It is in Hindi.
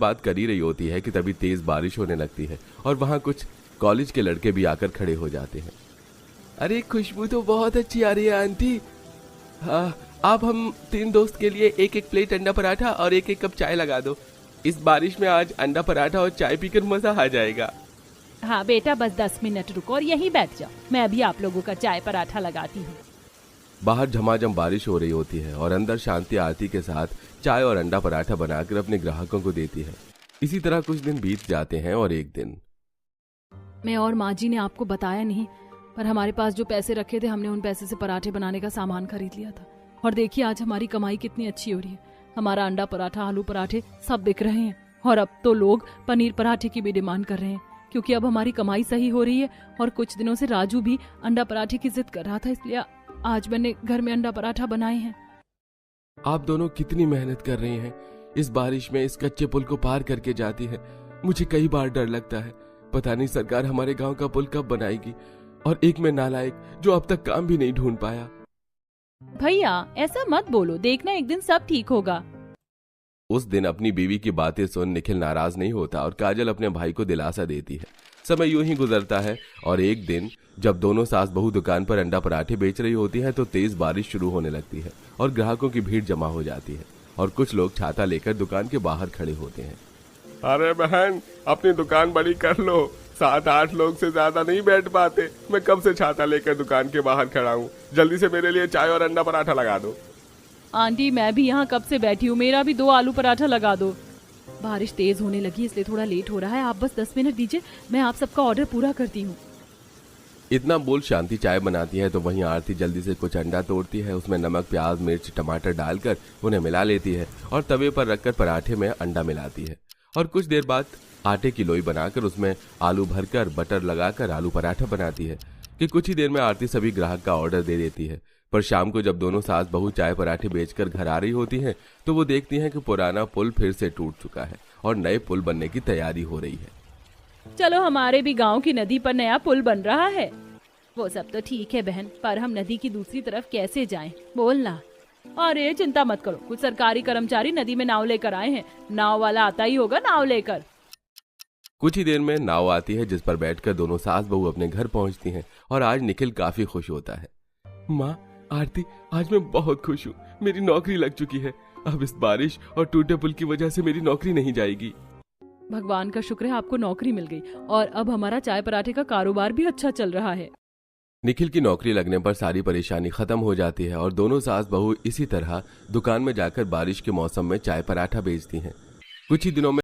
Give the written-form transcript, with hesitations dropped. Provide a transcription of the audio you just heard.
बात कर ही रही होती है कि तभी तेज बारिश होने लगती है और वहां कुछ कॉलेज के लड़के भी आकर खड़े हो जाते हैं। अरे खुशबू तो बहुत अच्छी आ रही है आंटी। आप हम 3 दोस्त के लिए एक एक प्लेट अंडा पराठा और एक एक कप चाय लगा दो। इस बारिश में आज अंडा पराठा और चाय पीकर मजा आ जाएगा। हाँ बेटा, बस 10 मिनट रुको और यहीं बैठ जाओ, मैं अभी आप लोगों का चाय पराठा लगाती हूँ। बाहर झमाझम बारिश हो रही होती है और अंदर शांति आरती के साथ चाय और अंडा पराठा बनाकर अपने ग्राहकों को देती है। इसी तरह कुछ दिन बीत जाते हैं और एक दिन मैं और माँ जी ने आपको बताया नहीं, पर हमारे पास जो पैसे रखे थे हमने उन पैसे से पराठे बनाने का सामान खरीद लिया था। और देखिए आज हमारी कमाई कितनी अच्छी हो रही है। हमारा अंडा पराठा, आलू पराठे सब बिक रहे हैं और अब तो लोग पनीर पराठे की भी डिमांड कर रहे हैं, क्योंकि अब हमारी कमाई सही हो रही है। और कुछ दिनों से राजू भी अंडा पराठे की जिद कर रहा था, इसलिए आज मैंने घर में अंडा पराठा बनाए हैं। आप दोनों कितनी मेहनत कर रही हैं। इस बारिश में इस कच्चे पुल को पार करके जाती है। मुझे कई बार डर लगता है, पता नहीं सरकार हमारे गांव का पुल कब बनाएगी। और एक में नालायक जो अब तक काम भी नहीं ढूंढ पाया। भैया ऐसा मत बोलो, देखना एक दिन सब ठीक होगा। उस दिन अपनी बीवी की बातें सुन निखिल नाराज नहीं होता और काजल अपने भाई को दिलासा देती है। समय यूं ही गुजरता है और एक दिन जब दोनों सास बहू दुकान पर अंडा पराठे बेच रही होती है तो तेज बारिश शुरू होने लगती है और ग्राहकों की भीड़ जमा हो जाती है और कुछ लोग छाता लेकर दुकान के बाहर खड़े होते हैं। अरे बहन, अपनी दुकान बड़ी कर लो, 7-8 लोग से ज्यादा नहीं बैठ पाते। मैं कब से छाता लेकर दुकान के बाहर खड़ा हूँ। जल्दी से मेरे लिए चाय और अंडा पराठा लगा दो। आंटी मैं भी यहाँ कब से बैठी हूँ, मेरा भी 2 आलू पराठा लगा दो। बारिश तेज होने लगी इसलिए थोड़ा लेट हो रहा है, आप बस 10 मिनट दीजिए, मैं आप सबका ऑर्डर पूरा करती हूँ। इतना बोल शांति चाय बनाती है तो वहीं आरती जल्दी से कुछ अंडा तोड़ती है, उसमें नमक, प्याज, मिर्च, टमाटर डालकर उन्हें मिला लेती है और तवे पर रखकर पराठे में अंडा मिलाती है और कुछ देर बाद आटे की लोई बनाकर उसमें आलू भरकर बटर लगाकर आलू पराठा बनाती है कि कुछ ही देर में आरती सभी ग्राहक का ऑर्डर दे देती है। पर शाम को जब दोनों सास बहू चाय पराठे बेचकर घर आ रही होती हैं तो वो देखती हैं कि पुराना पुल फिर से टूट चुका है और नए पुल बनने की तैयारी हो रही है। चलो हमारे भी गांव की नदी पर नया पुल बन रहा है। वो सब तो ठीक है बहन, पर हम नदी की दूसरी तरफ कैसे जाएं? बोलना। और ये चिंता मत करो, कुछ सरकारी कर्मचारी नदी में नाव लेकर आए हैं, नाव वाला आता ही होगा नाव लेकर। कुछ ही देर में नाव आती है जिस पर बैठकर दोनों सास बहू अपने घर पहुंचती हैं और आज निखिल काफी खुश होता है। माँ, आरती, आज मैं बहुत खुश हूँ, मेरी नौकरी लग चुकी है। अब इस बारिश और टूटे पुल की वजह से मेरी नौकरी नहीं जाएगी। भगवान का शुक्र है आपको नौकरी मिल गई और अब हमारा चाय पराठे का कारोबार भी अच्छा चल रहा है। निखिल की नौकरी लगने पर सारी परेशानी खत्म हो जाती है और दोनों सास बहू इसी तरह दुकान में जाकर बारिश के मौसम में चाय पराठा बेचती हैं। कुछ ही दिनों में